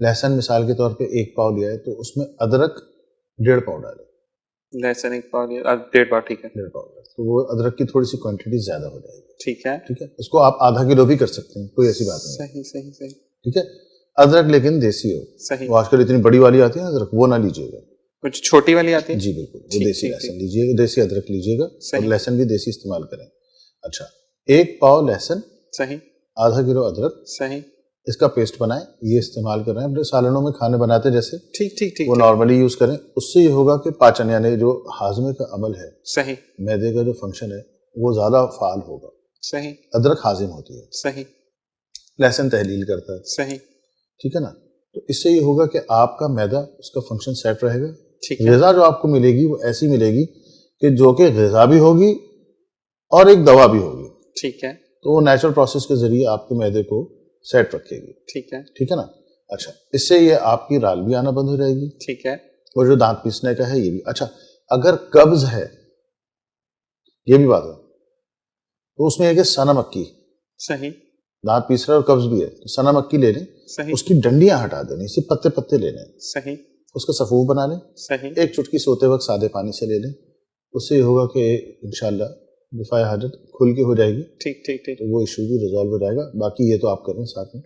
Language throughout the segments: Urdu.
لہسن مثال کے طور پہ 1 پاؤ لیا ہے تو اس میں ادرک 1.5 پاؤ ڈالیں. لہسن 1 پاؤ 1.5 پاؤ, ٹھیک ہے 1.5 پاؤ ڈالیں تو وہ ادرک کی تھوڑی سی کوانٹٹی زیادہ ہو جائے گی. ٹھیک ہے ٹھیک ہے, اس کو آپ آدھا کلو بھی کر سکتے ہیں, کوئی ایسی بات نہیں. صحیح صحیح صحیح ٹھیک ہے, ادرک لیکن دیسی ہو. صحیح. وہ آج کل اتنی بڑی والی آتی ہے نا ادرک, وہ نہ لیجیے گا. کچھ چھوٹی والی آتی ہے. جی بالکل, وہ دیسی لہسن لیجیے گا, دیسی ادرک لیجیے گا, اور لہسن بھی دیسی استعمال کریں. اچھا, 1 پاؤ لہسن, صحیح, آدھا کلو ادرک, صحیح, اس کا پیسٹ بنائیں, یہ استعمال کر رہے ہیں اپنے سالنوں میں کھانے بناتے جیسے, ٹھیک ٹھیک ٹھیک, وہ نارملی یوز کریں. اس سے یہ ہوگا کہ پاچن یعنی جو ہاضمے کا عمل ہے, صحیح, معدے کا جو فنکشن ہے وہ زیادہ فعال ہوگا. صحیح, ادرک ہاضم ہوتی ہے, صحیح, لہسن تحلیل کرتا ہے. صحیح, ٹھیک ہے نا, تو اس سے یہ ہوگا کہ آپ کا معدہ اس کا فنکشن سیٹ رہے گا. ٹھیک ہے, غذا جو آپ کو ملے گی وہ ایسی ملے گی کہ جو کہ غذا بھی ہوگی اور ایک دوا بھی ہوگی. ٹھیک ہے, تو وہ نیچرل پروسیس کے ذریعے آپ کے معدے کو سیٹ رکھے گی. ٹھیک ہے, ٹھیک ہے نا. اچھا, اس سے یہ آپ کی رال بھی آنا بند ہو جائے گی. ٹھیک ہے, اور جو دانت پیسنے کا ہے یہ بھی. اچھا, اگر قبض ہے, یہ بھی بات ہے, تو اس میں ہے کہ سنا مکی, صحیح, دانت پیس رہا ہے اور قبض بھی ہے تو سنا مکی لے لیں, صحیح, اس کی ڈنڈیاں ہٹا دیں, اسے پتے پتے لے لیں, صحیح, اس کا صفوف بنا لیں, صحیح, 1 چٹکی سوتے وقت سادے پانی سے لے لیں. اس سے یہ ہوگا کہ انشاءاللہ دفاع حاجت کھل کے ہو جائے گی. ٹھیک ٹھیک ٹھیک, تو وہ ایشو بھی ریزالو ہو جائے گا. باقی یہ تو آپ کریں ساتھ میں.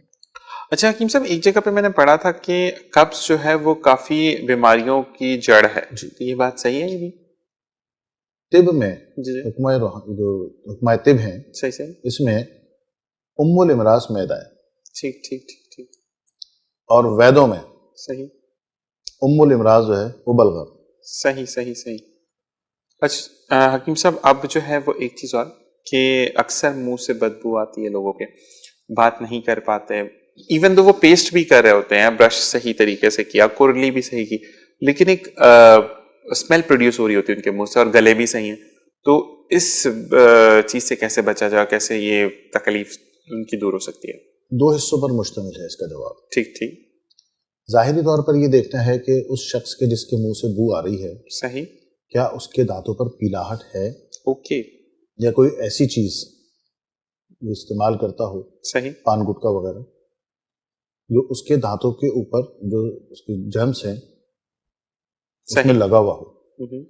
اچھا حکیم صاحب, ایک جگہ پہ میں نے پڑھا تھا کہ قبض جو ہے وہ کافی بیماریوں کی جڑ ہے, تو یہ بات صحیح ہے؟ یہ بھی طب میں جی, جو حکمۂ طب ہیں, صحیح صحیح, اس میں الامراض معدہ ہے, ٹھیک ٹھیک ٹھیک ٹھیک, اور ویدوں میں صحیح, الامراض جو ہے وہ بلغم. صحیح صحیح صحیح. اچھا حکیم صاحب, اب جو ہے وہ ایک چیز اور کہ اکثر منہ سے بدبو آتی ہے لوگوں کے, بات نہیں کر پاتے, ایون دو وہ پیسٹ بھی کر رہے ہوتے ہیں, برش صحیح طریقے سے کیا, کرلی بھی صحیح کی, لیکن ایک اسمیل پروڈیوس ہو رہی ہوتی ہے ان کے منہ سے, اور گلے بھی صحیح ہیں. تو اس چیز سے کیسے بچا جائے, کیسے یہ تکلیف ان کی دور ہو سکتی ہے؟ 2 حصوں پر مشتمل ہے اس کا جواب. ٹھیک ٹھیک, ظاہری طور پر یہ دیکھنا ہے کہ اس شخص کے جس کے منہ سے بو آ رہی ہے, صحیح, کیا اس کے دانتوں پر پیلاہٹ ہے, اوکے, یا کوئی ایسی چیز وہ استعمال کرتا ہو, صحیح, پان گٹکا وغیرہ, جو اس کے دانتوں کے اوپر جو اس کے جرمز ہیں اس میں صحیح, لگا ہوا ہو, ہوں,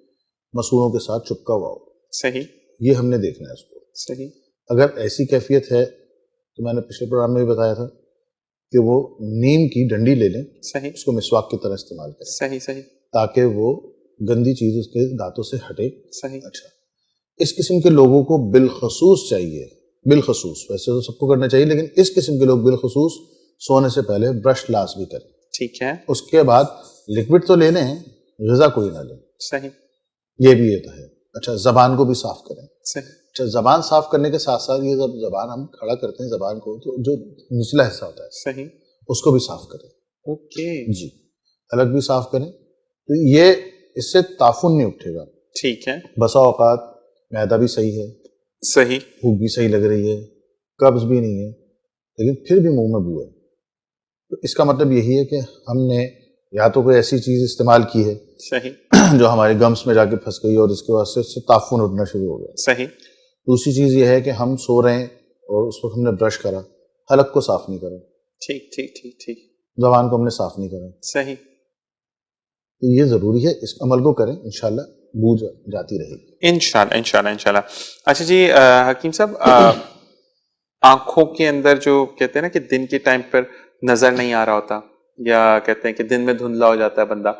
مسوڑوں کے ساتھ چپکا ہوا ہو. صحیح, یہ ہم نے دیکھنا ہے اس کو. صحیح, اگر ایسی کیفیت ہے تو میں نے پچھلے پروگرام میں بھی بتایا تھا کہ وہ نیم کی ڈنڈی لے لیں, صحیح, اس کو مسواک کی طرح استعمال کریں, صحیح, صحیح, تاکہ وہ گندی چیز اس کے دانتوں سے ہٹے. صحیح, اچھا, اس قسم کے لوگوں کو بالخصوص چاہیے, بالخصوص, ویسے تو سب کو کرنا چاہیے, لیکن اس قسم کے لوگ بالخصوص سونے سے پہلے برش لاس بھی کریں. ٹھیک ہے, اس کے بعد لکوڈ تو لے لیں, غذا کوئی نہ لیں. صحیح, یہ بھی یہ ہے. اچھا, زبان کو بھی صاف کریں. صحیح, اچھا, زبان صاف کرنے کے ساتھ ساتھ یہ جب زبان ہم کھڑا کرتے ہیں زبان کو, تو جو نچلا حصہ ہوتا ہے صحیح, اس کو بھی صاف کریں. اوکے, جی, الگ بھی صاف کریں. تو یہ اس سے تعفن نہیں اٹھے گا. ٹھیک ہے, بسا اوقات معدہ بھی صحیح ہے, صحیح, بھوک بھی صحیح لگ رہی ہے, قبض بھی نہیں ہے, لیکن پھر بھی منہ میں بو ہے. تو اس کا مطلب یہی ہے کہ ہم نے یا تو کوئی ایسی چیز استعمال کی ہے صحیح, جو ہمارے گمس میں جا کے پھنس گئی اور اس کے واسطے اس سے تعفن اٹھنا شروع ہو گیا. صحیح, دوسری چیز یہ ہے کہ ہم سو رہے ہیں اور اس وقت ہم نے برش کرا, حلق کو صاف نہیں کرا, ٹھیک ٹھیک ٹھیک ٹھیک, زبان کو ہم نے صاف نہیں کرا. صحیح, تو یہ ضروری ہے, اس عمل کو کریں, انشاءاللہ بو جاتی رہے گی. انشاءاللہ انشاءاللہ انشاءاللہ. اچھا جی حکیم صاحب, آنکھوں کے اندر جو کہتے ہیں نا کہ دن کے ٹائم پر نظر نہیں آ رہا ہوتا, یا کہتے ہیں کہ دن میں دھندلا ہو جاتا ہے بندہ,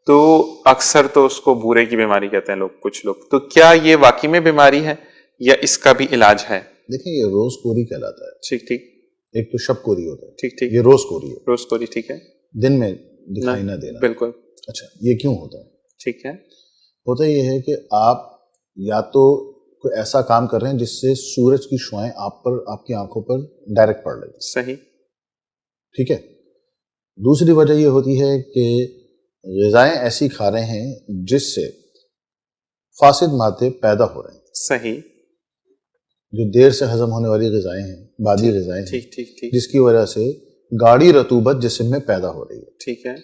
تو اکثر تو اس کو بھورے کی بیماری کہتے ہیں لوگ, کچھ لوگ, تو کیا یہ واقعی میں بیماری ہے یا اس کا بھی علاج ہے؟ دیکھیں, یہ روز کوری کہلاتا ہے. ٹھیک ٹھیک, ایک تو شب کوری ہوتا ہے, ٹھیک ٹھیک, یہ روز کوری ہے, روز کوری, ٹھیک ہے, دن میں دکھائی نہ دینا. بالکل, اچھا, یہ کیوں ہوتا ہے؟ ٹھیک ہے, ہوتا یہ ہے کہ آپ یا تو کوئی ایسا کام کر رہے ہیں جس سے سورج کی شعائیں آپ پر, آپ کی آنکھوں پر ڈائریکٹ پڑ رہی ہیں. صحیح, ٹھیک ہے. دوسری وجہ یہ ہوتی ہے کہ غذائیں ایسی کھا رہے ہیں جس سے فاسد مادے پیدا ہو رہے ہیں. صحیح, جو دیر سے ہضم ہونے والی غذائیں ہیں, بادی غذائیں ہیں, ٹھیک ٹھیک ٹھیک, جس کی وجہ سے گاڑھی رطوبت جسم میں پیدا ہو رہی ہے. ٹھیک ہے,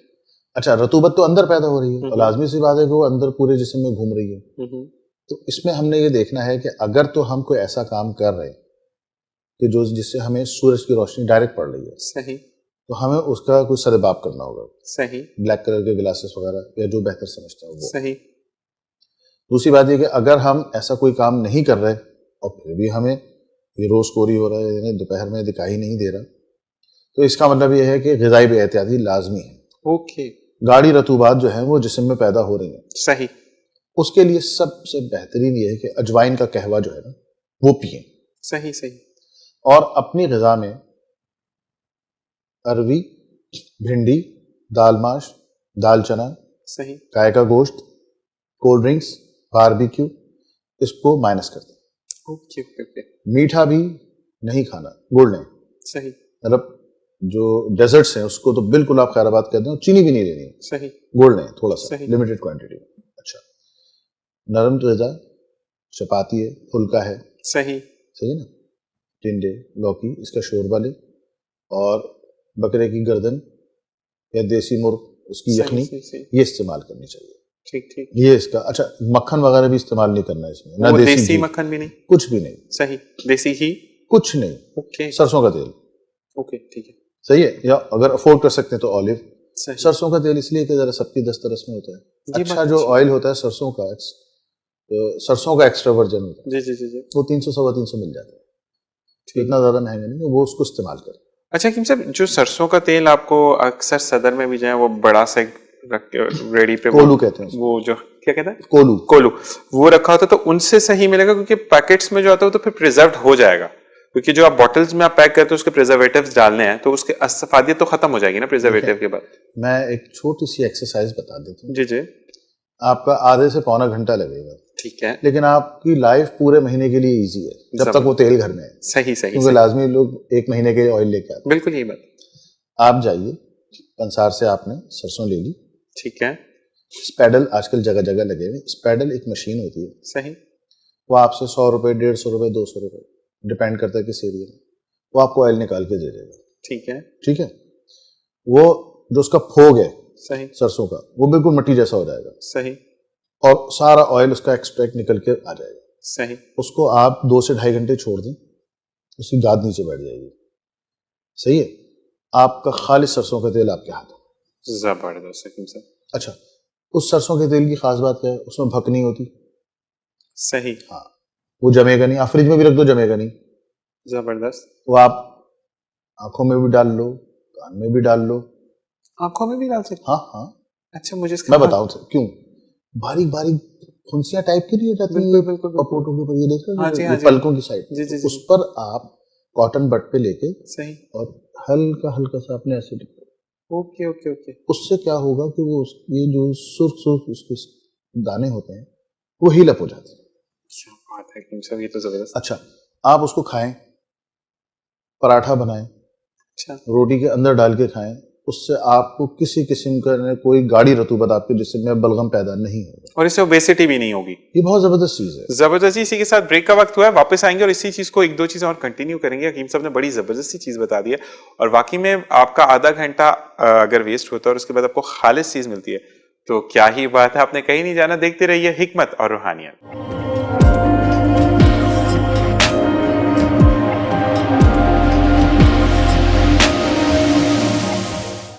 اچھا, رطوبت تو اندر پیدا ہو رہی ہے, اور لازمی سی بات ہے کہ وہ اندر پورے جسم میں گھوم رہی ہے. تو اس میں ہم نے یہ دیکھنا ہے کہ اگر تو ہم کوئی ایسا کام کر رہے ہیں کہ جو جس سے ہمیں سورج کی روشنی ڈائریکٹ پڑ رہی ہے, صحیح, تو ہمیں اس کا کوئی سرباب کرنا ہوگا. صحیح. بلیک کلر کے گلاسز وغیرہ یا جو بہتر سمجھتے ہیں وہ. صحیح. دوسری بات یہ کہ اگر ہم ایسا کوئی کام نہیں کر رہے اور پھر بھی ہمیں یہ روز کوری ہو رہا ہے, یعنی دوپہر میں دکھائی نہیں دے رہا, تو اس کا مطلب یہ ہے کہ غذائی بے احتیاطی لازمی ہے. اوکے. گاڑی رطوبات جو ہیں وہ جسم میں پیدا ہو رہی ہیں. صحیح. اس کے لیے سب سے بہترین یہ ہے کہ اجوائن کا قہوہ جو ہے نا وہ پئیں. صحیح. صحیح. اور اپنی غذا میں اروی, بھنڈی, دال ماش, دال چنا, صحیح. گائے کا گوشت, کولڈ ڈرنکس, باربیکیو, اس کو مائنس کر دیں. Okay okay okay. میٹھا بھی نہیں کھانا, گڑ نہیں. صحیح. مطلب جو ڈیزرٹس ہیں اس کو تو بالکل آپ خیر آباد کر دیں, اور چینی بھی نہیں لینی. صحیح. گڑ نہیں, تھوڑا سا صحیح. Limited quantity. اچھا, نرم غذا, چپاتی ہے, پھلکا ہے. صحیح. صحیح نا. ٹنڈے, لوکی, اس کا شوربہ لیں, اور بکرے کی گردن یا دیسی مرغ اس کی یخنی یہ استعمال کرنی چاہیے. ٹھیک ٹھیک. یہ اس کا. اچھا, مکھن وغیرہ بھی استعمال نہیں کرنا ہے اس میں, نہ دیسی مکھن بھی نہیں, کچھ بھی نہیں. صحیح. دیسی ہی کچھ نہیں. اوکے. سرسوں کا تیل. اوکے ٹھیک ہے. صحیح ہے, یا اگر افورڈ کر سکتے ہیں تو آلیو. صحیح. سرسوں کا تیل اس لیے کہ ذرا سب کی دسترس میں ہوتا ہے. اچھا جو آئل ہوتا ہے سرسوں کا, سرسوں کا ایکسٹرا ورجن ہوتا ہے, جی جی جی جی, وہ 300-350 مل جاتا ہے. اتنا زیادہ مہنگا نہیں ہے, وہ اس کو استعمال کریں. اچھا حکیم صاحب, جو سرسوں کا تیل آپ کو اکثر صدر میں بھی جو ہے وہ بڑا سا رکھ کے ریڈی پہ, کولو کہتے ہیں, وہ جو کیا کہتے ہیں, کولو وہ رکھا ہوتا ہے, تو ان سے صحیح ملے گا, کیونکہ پیکٹس میں جو آتا ہے تو پھر پریزروڈ ہو جائے گا, کیونکہ جو آپ بوٹلز میں آپ پیک کرتے ہیں اس کے پریزرویٹیوز ڈالنے ہیں, تو اس کے افادیت تو ختم ہو جائے گی نا پریزرویٹیو کے بعد. میں ایک چھوٹی سی ایکسرسائز بتا دیتا ہوں. جی جی. آپ کا آدھے سے پونا گھنٹہ لگے گا, ٹھیک ہے, لیکن آپ کی لائف پورے مہینے کے لیے ایزی ہے جب تک وہ تیل گھر میں ہے. صحیح صحیح. کیونکہ لازمی لوگ ایک مہینے کے آئل لے کے آتے ہیں. بالکل یہی بات. آپ جائیے کنسار سے, آپ نے سرسوں لے لی, ٹھیک ہے, اسپیڈل آج کل جگہ جگہ لگے ہوئے. اسپیڈل ایک مشین ہوتی ہے, صحیح, وہ آپ سے 100 روپے, 150 روپے, 200 روپے, ڈپینڈ کرتا ہے کس ایریا میں, وہ آپ کو آئل نکال کے دے دے گا. ٹھیک ہے. ٹھیک ہے, وہ جو اس کا پھوگ ہے صحیح سرسوں کا, وہ بالکل مٹی جیسا ہو جائے گا, صحیح, اور سارا آئل اس کا ایکسٹریکٹ نکل کے آ جائے گا. صحیح. اس کو آپ 2 سے 2.5 گھنٹے چھوڑ دیں, اس کی گاد نیچے بیٹھ جائے گی. صحیح ہے, آپ کا خالص سرسوں کا تیل آپ کے ہاتھ میں. زبردست حکیم صاحب. اچھا, اس سرسوں کے تیل کی خاص بات کیا ہے, اس میں بھک نہیں ہوتی. صحیح. ہاں, وہ جمے گا نہیں, آپ فریج میں بھی رکھ دو جمے گا نہیں. زبردست. وہ آپ آنکھوں میں بھی ڈال لو, کان میں بھی ڈال لو. آنکھوں میں بھی ڈال سکتے؟ ہاں ہاں. اچھا, مجھے میں بتاؤں کیوں, باریک باریک پھنسیاں ٹائپ کی نہیں ہو جاتی ہیں پپوٹوں کے اوپر, یہ دیکھ رہے پلکوں کی سائڈ, اس پر آپ کاٹن بٹ پہ لے کے, صحیح, اور ہلکا ہلکا سا اپنے ایسے. Okay okay okay. اس سے کیا ہوگا کہ وہ یہ جو سرخ سرخ اس کے دانے ہوتے ہیں وہ ہیل اپ ہو جاتے ہیں. کیا بات ہے حکیم صاحب, یہ تو زبردست. اچھا, آپ اس کو کھائیں, پراٹھا بنائیں, اچھا, روٹی کے اندر ڈال کے کھائیں, اس سے آپ کو کسی قسم کا کوئی گاڑی رطوبت آپ کے جسم میں بلغم پیدا نہیں ہوگا, اور اس سے اوبیسٹی بھی نہیں ہوگی. یہ بہت زبردست چیز ہے. زبردستی. اسی کے ساتھ بریک کا وقت ہوا ہے, واپس آئیں گے اور اسی چیز کو 1-2 چیزیں اور کنٹینیو کریں گے. حکیم صاحب نے بڑی زبردستی چیز بتا دی ہے, اور واقعی میں آپ کا آدھا گھنٹہ اگر ویسٹ ہوتا ہے اور اس کے بعد آپ کو خالص چیز ملتی ہے تو کیا ہی بات ہے. آپ نے کہیں نہیں جانا, دیکھتے رہیے حکمت اور روحانیت.